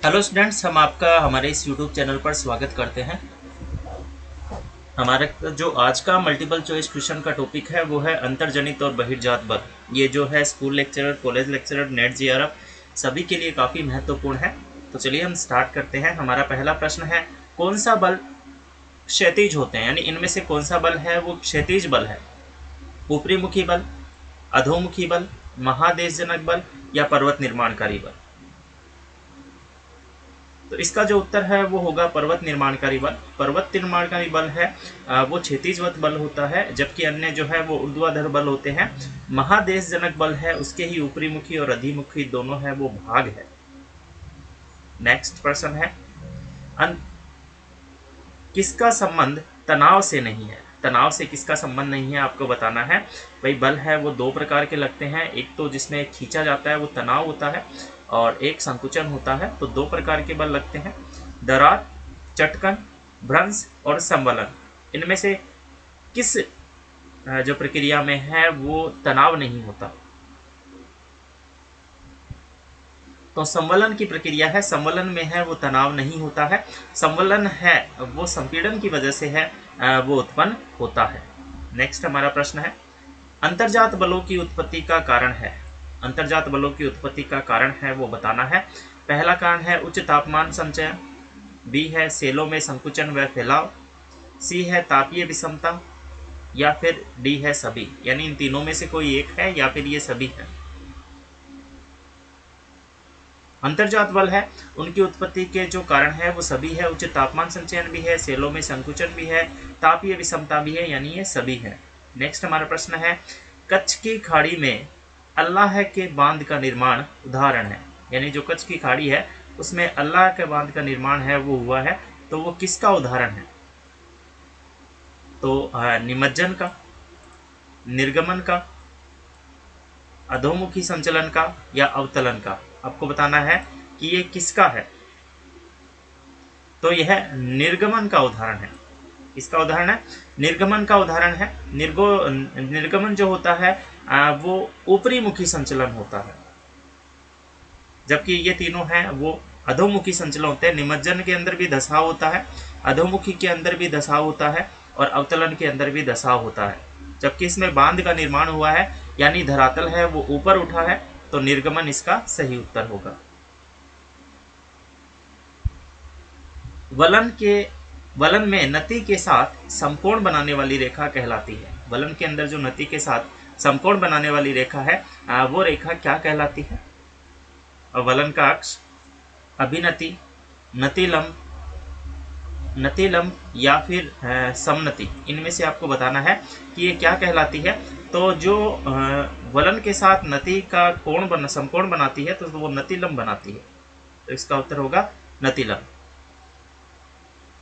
Hello students, हम आपका हमारे इस यूट्यूब चैनल पर स्वागत करते हैं। हमारा जो आज का मल्टीपल चॉइस क्वेश्चन का टॉपिक है वो है अंतर्जनित और बहिर्जात बल। ये जो है school lecturer, college lecturer, net GRF सभी के लिए काफ़ी महत्वपूर्ण है। तो चलिए हम स्टार्ट करते हैं। हमारा पहला प्रश्न है, कौन सा बल क्षैतिज होते हैं, यानी इनमें से कौन सा बल है वो क्षैतिज बल है? ऊपरीमुखी बल, अधोमुखी बल, महादेशजनक बल या पर्वत निर्माणकारी बल? तो इसका जो उत्तर है वो होगा पर्वत निर्माणकारी बल। पर्वत निर्माणकारी बल है वो क्षैतिजवत बल होता है, जबकि अन्य जो है वो ऊर्ध्वाधर बल होते हैं। महादेशजनक बल है उसके ही ऊपरीमुखी और अधिमुखी दोनों है वो भाग है। नेक्स्ट प्रश्न है, किसका संबंध तनाव से नहीं है? तनाव से किसका संबंध नहीं है आपको बताना है। भाई बल है वो दो प्रकार के लगते हैं, एक तो जिसमें खींचा जाता है वो तनाव होता है और एक संकुचन होता है। तो दो प्रकार के बल लगते हैं, दरार, चटकन, भ्रंश और संवलन। इनमें से किस जो प्रक्रिया में है वो तनाव नहीं होता? तो संवलन की प्रक्रिया है, संवलन में है वो तनाव नहीं होता है। संवलन है वो संपीड़न की वजह से है वो उत्पन्न होता है। नेक्स्ट हमारा प्रश्न है, अंतर्जात बलों की उत्पत्ति का कारण है। अंतर्जात बलों की उत्पत्ति का कारण है वो बताना है। पहला कारण है उच्च तापमान संचयन, बी है सेलों में संकुचन व फैलाव, सी है तापीय विषमता या फिर डी है सभी, यानी इन तीनों में से कोई एक है या फिर ये सभी है। अंतर्जात बल है उनकी उत्पत्ति के जो कारण है वो सभी है, उच्च तापमान संचयन भी है, सेलों में संकुचन भी है, तापीय विषमता भी है, यानी ये सभी है। नेक्स्ट हमारा प्रश्न है, कच्छ की खाड़ी में अल्लाह के बांध का निर्माण उदाहरण है, यानी जो कच्छ की खाड़ी है उसमें अल्लाह के बांध का निर्माण है वो हुआ है, तो वो किसका उदाहरण है? तो निमज्जन का, निर्गमन का, अधोमुखी संचलन का या अवतलन का? आपको बताना है कि ये किसका है। तो यह निर्गमन का उदाहरण है। इसका उदाहरण है, निर्गमन का उदाहरण है। निर्गमन जो होता है वो ऊपरी मुखी संचलन होता है, जबकि ये तीनों हैं वो अधोमुखी संचलन होते हैं। निमज्जन के अंदर भी धसाव होता है, अधोमुखी के अंदर भी धसाव होता है और अवतलन के अंदर भी धसाव होता है। जबकि इसमें बांध का निर्माण हुआ है, यानी धरातल है वो ऊपर उठा है, तो निर्गमन इसका सही उत्तर होगा। वलन में नति के साथ समकोण बनाने वाली रेखा कहलाती है। वलन के अंदर जो नति के साथ समकोण बनाने वाली रेखा है वो रेखा क्या कहलाती है? और वलन का अक्ष, अभिनति, नतिलंब, नतिलंब या फिर समनति, इनमें से आपको बताना है कि ये क्या कहलाती है। तो जो वलन के साथ नति का समकोण बनाती है तो वो नतिलंब बनाती है, तो इसका उत्तर होगा नतिलंब।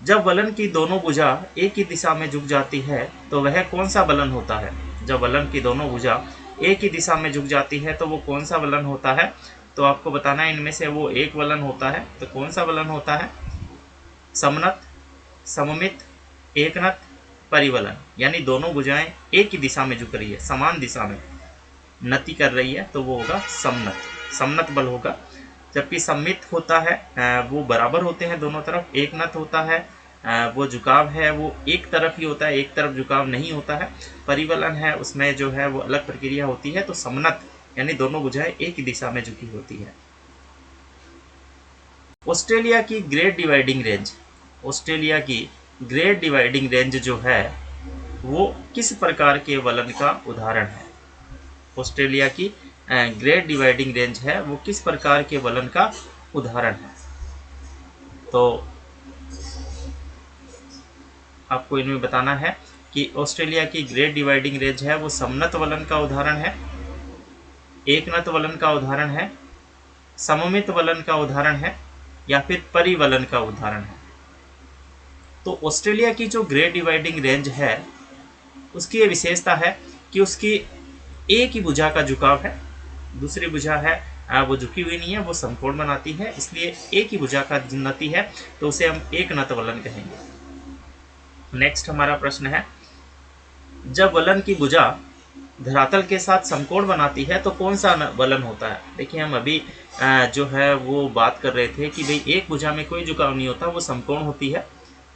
जब वलन की दोनों भुजा एक ही दिशा में झुक जाती है तो वह कौन सा वलन होता है? जब वलन की दोनों भुजा एक ही दिशा में झुक जाती है तो वो कौन सा वलन होता है? तो आपको बताना है इनमें से वो एक वलन होता है, तो कौन सा वलन होता है? समनत, सममित, एकनत, परिवलन, यानी दोनों भुजाएं एक ही दिशा में झुक रही है, समान दिशा में नति कर रही है, तो वो होगा समनत, समनत बल होगा। जबकि सम्मित होता है वो बराबर होते हैं दोनों तरफ। एक नत होता है वो झुकाव है वो एक तरफ ही होता है, एक तरफ झुकाव नहीं होता है। परिवलन है उसमें जो है वो अलग प्रक्रिया होती है। तो समनत यानी दोनों भुजाएं एक ही दिशा में झुकी होती है। ऑस्ट्रेलिया की ग्रेट डिवाइडिंग रेंज, ऑस्ट्रेलिया की ग्रेट डिवाइडिंग रेंज जो है वो किस प्रकार के वलन का उदाहरण है? ऑस्ट्रेलिया की ग्रेट डिवाइडिंग रेंज है वो किस प्रकार के वलन का उदाहरण है? तो आपको इनमें बताना है कि ऑस्ट्रेलिया की ग्रेट डिवाइडिंग रेंज है वो समनत वलन का उदाहरण है, एकनत वलन का उदाहरण है, सममित वलन का उदाहरण है या फिर परिवलन का उदाहरण है। तो ऑस्ट्रेलिया की जो ग्रेट डिवाइडिंग रेंज है उसकी ये विशेषता है कि उसकी एक ही भुजा का झुकाव है, दूसरी भुजा है वो झुकी हुई नहीं है, वो समकोण बनाती है, इसलिए एक ही भुजा का नति है तो उसे हम एक नत वलन कहेंगे। नेक्स्ट हमारा प्रश्न है, जब वलन की भुजा धरातल के साथ समकोण बनाती है तो कौन सा वलन होता है? देखिए हम अभी जो है वो बात कर रहे थे कि भाई एक भुजा में कोई झुकाव नहीं होता, वो समकोण होती है।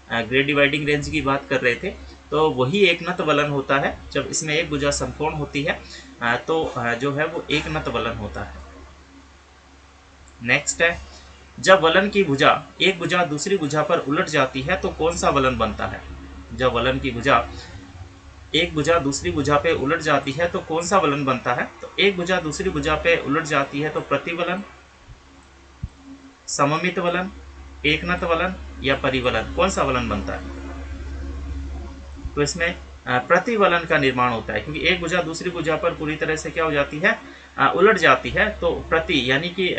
ग्रेड डिवाइडिंग रेंज की बात कर रहे थे, तो वही एक नत वलन होता है। जब इसमें एक भुजा समकोण होती है तो जो है वो एक नत वलन होता है। नेक्स्ट है, जब वलन की भुजा एक भुजा दूसरी भुजा पर उलट जाती है तो कौन सा वलन बनता है? जब वलन की भुजा एक भुजा दूसरी भुजा पे उलट जाती है तो कौन सा वलन बनता है? तो एक भुजा दूसरी भुजा पे उलट जाती है तो प्रतिवलन, सममित वलन, एकनत वलन या परिवलन, कौन सा वलन बनता है? तो इसमें प्रतिवलन का निर्माण होता है, क्योंकि एक भुजा दूसरी भुजा पर पूरी तरह से क्या हो जाती है? उलट जाती है। तो प्रति यानी कि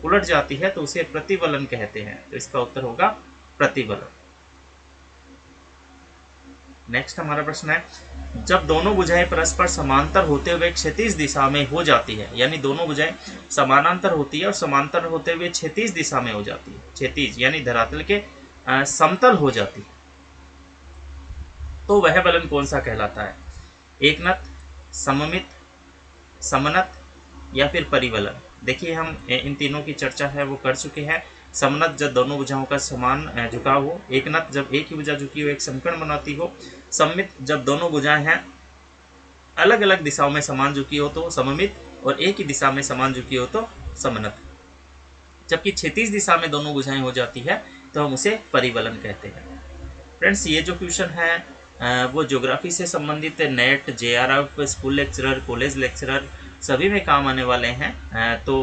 उलट जाती है तो उसे प्रतिवलन कहते हैं। तो इसका उत्तर होगा प्रतिवलन। नेक्स्ट हमारा प्रश्न है, जब दोनों भुजाएं परस्पर समांतर होते हुए क्षैतिज दिशा में हो जाती है, यानी दोनों भुजाएं समानांतर होती है और समांतर होते हुए क्षैतिज दिशा में हो जाती है, क्षैतिज यानी धरातल के समतल हो जाती है, तो वह वलन कौन सा कहलाता है? एकनत, सममित, समनत या फिर परिवलन? देखिए हम इन तीनों की चर्चा है वो कर चुके हैं। समनत जब दोनों भुजाओं का समान झुकाव हो, एकनत जब एक ही भुजा झुकी हो एक समकोण बनाती हो, सममित जब दोनों भुजाएं हैं अलग अलग दिशाओं में समान झुकी हो तो सममित, और एक ही दिशा में समान झुकी हो तो समनत। जबकि क्षैतिज दिशा में दोनों भुजाएं हो जाती है तो हम उसे परिवलन कहते हैं। फ्रेंड्स, ये जो क्वेश्चन है वो ज्योग्राफी से संबंधित net, JRF, school lecturer, college lecturer सभी में काम आने वाले हैं। तो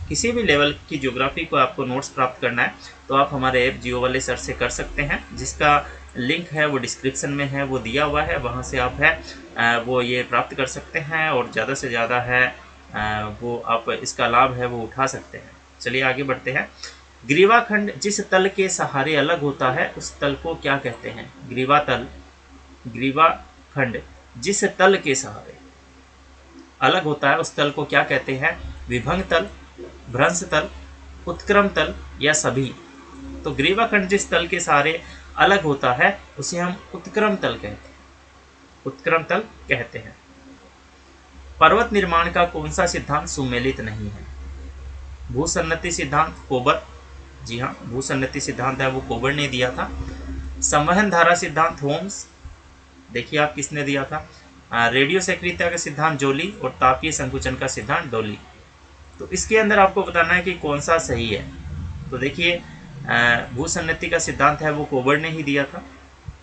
किसी भी लेवल की ज्योग्राफी को आपको नोट्स प्राप्त करना है तो आप हमारे ऐप जियो वाले सर से कर सकते हैं, जिसका लिंक है वो डिस्क्रिप्शन में है, वो दिया हुआ है, वहाँ से आप वो ये प्राप्त कर सकते हैं और ज़्यादा से ज़्यादा है वो आप इसका लाभ है वो उठा सकते हैं। चलिए आगे बढ़ते हैं। ग्रीवाखंड जिस तल के सहारे अलग होता है उस तल को क्या कहते हैं? ग्रीवातल, ग्रीवाखंड जिस तल के सहारे अलग होता है उस तल को क्या कहते हैं? विभंग तल, भ्रंश तल, उत्क्रम तल या सभी? तो ग्रीवाखंड जिस तल के सहारे अलग होता है उसे हम उत्क्रम तल कहते हैं, उत्क्रम तल कहते हैं। पर्वत निर्माण का कौन सा सिद्धांत सुमेलित नहीं है? भूसन्नति सिद्धांत, कोबर। जी हाँ, भूसन्नति सिद्धांत है वो कोबर ने दिया था। संवहन धारा सिद्धांत, होम्स। देखिए आप किसने दिया था? रेडियो सक्रियता का सिद्धांत, जोली। और तापीय संकुचन का सिद्धांत, डोली। तो इसके अंदर आपको बताना है कि कौन सा सही है। तो देखिए भूसन्नति का सिद्धांत है वो कोबर ने ही दिया था।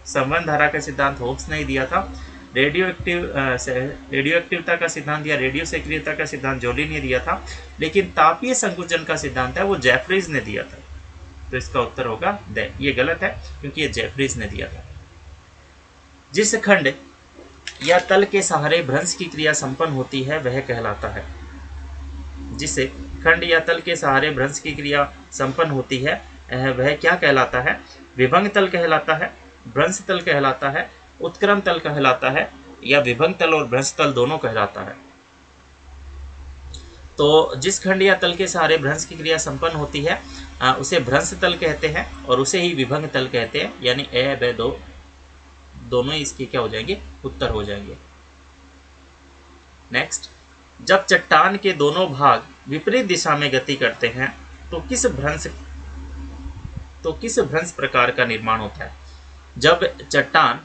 संवहन धारा का सिद्धांत होम्स ने ही दिया था। रेडियो एक्टिवता का सिद्धांत या रेडियो सक्रियता का सिद्धांत जोली ने दिया था। लेकिन तापीय संकुचन का सिद्धांत है वो जेफरीज ने दिया था। तो इसका उत्तर होगा द। ये गलत है क्योंकि ये जेफरीज ने दिया था। जिस खंड या तल के सहारे भ्रंश की क्रिया संपन्न होती है वह कहलाता है। जिस खंड या तल के सहारे भ्रंश की क्रिया संपन्न होती है वह क्या कहलाता है? विभंग तल कहलाता है, भ्रंश तल कहलाता है, उत्क्रम तल कहलाता है या विभंग तल और भ्रंश तल दोनों कहलाता है? तो जिस खंड या तल के सहारे भ्रंश की क्रिया संपन्न होती है उसे भ्रंश तल कहते हैं और उसे ही विभंग तल कहते हैं। यानी ए, ब, दो दोनों इसके क्या हो जाएंगे? उत्तर हो जाएंगे। नेक्स्ट, जब चट्टान के दोनों भाग विपरीत दिशा में गति करते हैं तो किस भ्रंश प्रकार का निर्माण होता है? जब चट्टान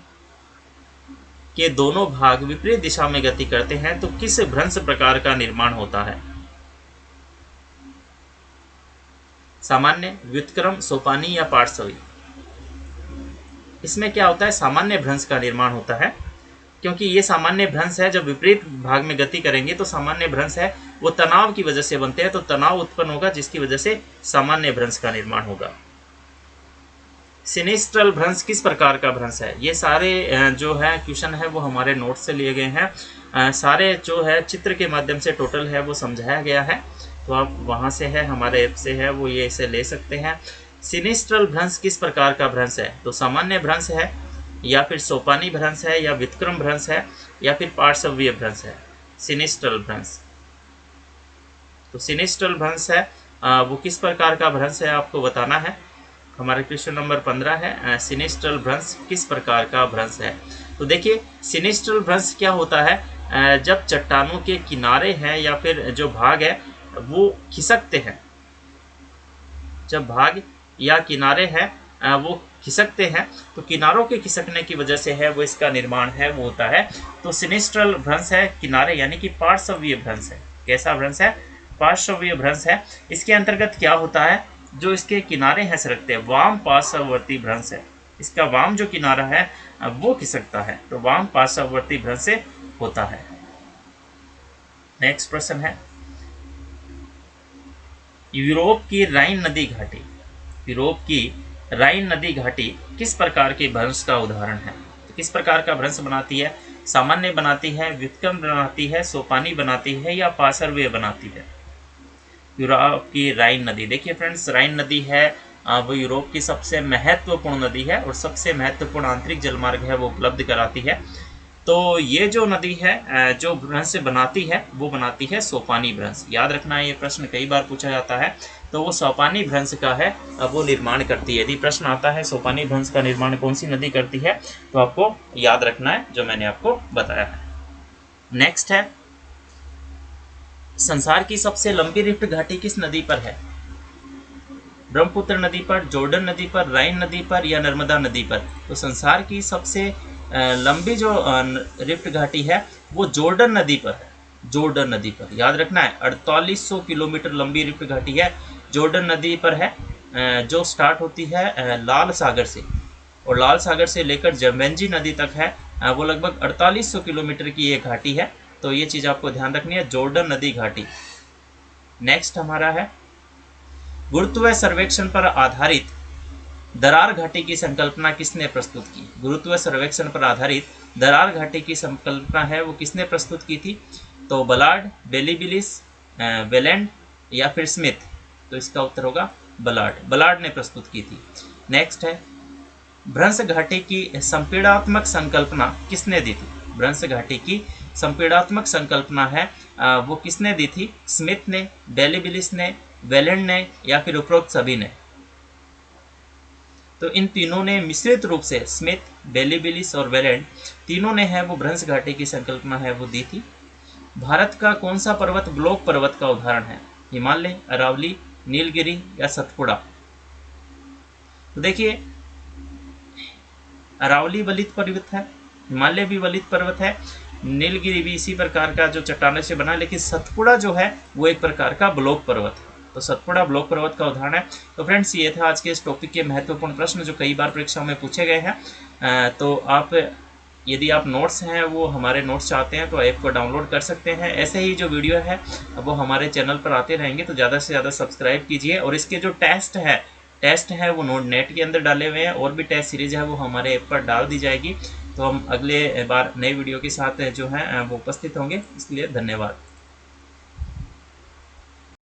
के दोनों भाग विपरीत दिशा में गति करते हैं तो किस भ्रंश प्रकार का निर्माण होता है? सामान्य, व्युत्क्रम, सोपानी या पार्श्वी? इसमें क्या होता है? सामान्य भ्रंश का निर्माण होता है, क्योंकि ये सामान्य भ्रंश है। जब विपरीत भाग में गति करेंगे तो सामान्य भ्रंश है वो तनाव की वजह से बनते हैं, तो तनाव उत्पन्न होगा जिसकी वजह से सामान्य भ्रंश का निर्माण होगा। सिनिस्ट्रल भ्रंश किस प्रकार का भ्रंश है? ये सारे जो है क्वेश्चन है वो हमारे नोट से लिए गए हैं। सारे जो है चित्र के माध्यम से टोटल है वो समझाया गया है, तो आप वहाँ से है हमारे ऐप से है वो ये इसे ले सकते हैं। सिनिस्ट्रल भ्रंश किस प्रकार का भ्रंश है? तो सामान्य भ्रंश है या फिर सोपानी भ्रंश है या व्युत्क्रम भ्रंश है या फिर पार्श्वीय भ्रंश है? सिनिस्ट्रल भ्रंश। तो सिनिस्ट्रल भ्रंश है वो किस प्रकार का भ्रंश है आपको बताना है। हमारा क्वेश्चन नंबर 15 है, सिनिस्ट्रल भ्रंश किस प्रकार का भ्रंश है? तो देखिए सिनिस्ट्रल भ्रंश क्या होता है? जब चट्टानों के किनारे हैं या फिर जो भाग है वो खिसकते हैं, जब भाग या किनारे हैं वो खिसकते हैं, तो किनारों के खिसकने की वजह से है वो इसका निर्माण है वो होता है। तो सिनिस्ट्रल भ्रंश है किनारे यानी कि पार्श्वीय भ्रंश है। कैसा भ्रंश है? पार्श्वीय भ्रंश है। इसके अंतर्गत क्या होता है, जो इसके किनारे हैं सरकते हैं, वाम पार्श्ववर्ती भ्रंश है। इसका वाम जो किनारा है वो खिसकता है, तो वाम पार्श्ववर्ती भ्रंश से होता है। नेक्स्ट प्रश्न है, यूरोप की राइन नदी घाटी, यूरोप की राइन नदी घाटी किस प्रकार के भ्रंश का उदाहरण है? तो किस प्रकार का भ्रंश बनाती है? सामान्य बनाती है, व्युत्क्रम बनाती है, सोपानी बनाती है या पार्श्वीय बनाती है? यूरोप की राइन नदी, देखिए फ्रेंड्स, राइन नदी है वो यूरोप की सबसे महत्वपूर्ण नदी है और सबसे महत्वपूर्ण आंतरिक जलमार्ग है वो उपलब्ध कराती है। तो ये जो नदी है जो भ्रंश बनाती है वो बनाती है सोपानी भ्रंश। याद रखना है, ये प्रश्न कई बार पूछा जाता है। तो वो सोपानी भ्रंश का है वो निर्माण करती है। यदि प्रश्न आता है सोपानी भ्रंश का निर्माण कौन सी नदी करती है, तो आपको याद रखना है जो मैंने आपको बताया है। नेक्स्ट है, संसार की सबसे लंबी रिफ्ट घाटी किस नदी पर है? ब्रह्मपुत्र नदी पर, जॉर्डन नदी पर, राइन नदी पर या नर्मदा नदी पर? तो संसार की सबसे लंबी जो रिफ्ट घाटी है वो जॉर्डन नदी पर है। जॉर्डन नदी पर याद रखना है, 4800 किलोमीटर लंबी रिफ्ट घाटी है, जॉर्डन नदी पर है, जो स्टार्ट होती है लाल सागर से, और लाल सागर से लेकर जर्मेंजी नदी तक है वो लगभग 4800 किलोमीटर की ये घाटी है। तो ये चीज़ आपको ध्यान रखनी है, जॉर्डन नदी घाटी। नेक्स्ट हमारा है, गुरुत्व सर्वेक्षण पर आधारित दरार घाटी की संकल्पना किसने प्रस्तुत की? गुरुत्व सर्वेक्षण पर आधारित दरार घाटी की संकल्पना है वो किसने प्रस्तुत की थी? तो बलार्ड, बेलीबिलिस, वेलेंड या फिर स्मिथ? तो इसका उत्तर होगा बलार्ड। बलार्ड ने प्रस्तुत की थी। नेक्स्ट है, भ्रंश घाटी की संपीड़ात्मक संकल्पना किसने दी थी? भ्रंश घाटी की संपीड़ात्मक संकल्पना है वो किसने दी थी? स्मिथ ने, बेलीबिलिस ने, वेलेंड ने या फिर उपरोक्त सभी ने? तो इन तीनों ने मिश्रित रूप से, स्मिथ, बेलीबिलिस और वेलेंड तीनों ने है वो भ्रंश घाटी की संकल्पना है वो दी थी। भारत का कौन सा पर्वत ब्लॉक पर्वत का उदाहरण है? हिमालय, अरावली, नीलगिरी या सतपुड़ा? तो देखिए, अरावली वलित पर्वत है, हिमालय भी वलित पर्वत है, नीलगिरी भी इसी प्रकार का जो चट्टानों से बना, लेकिन सतपुड़ा जो है वो एक प्रकार का ब्लॉक पर्वत है। तो सतपुड़ा ब्लॉक पर्वत का उदाहरण है। तो फ्रेंड्स, ये था आज के इस टॉपिक के महत्वपूर्ण प्रश्न जो कई बार परीक्षाओं में पूछे गए हैं। तो आप, यदि आप नोट्स हैं वो हमारे नोट्स चाहते हैं तो ऐप को डाउनलोड कर सकते हैं। ऐसे ही जो वीडियो है वो हमारे चैनल पर आते रहेंगे, तो ज़्यादा से ज़्यादा सब्सक्राइब कीजिए। और इसके जो टेस्ट है वो नोट नेट के अंदर डाले हुए हैं, और भी टेस्ट सीरीज है वो हमारे ऐप पर डाल दी जाएगी। तो हम अगले बार नई वीडियो के साथ जो है वो उपस्थित होंगे। इसलिए धन्यवाद।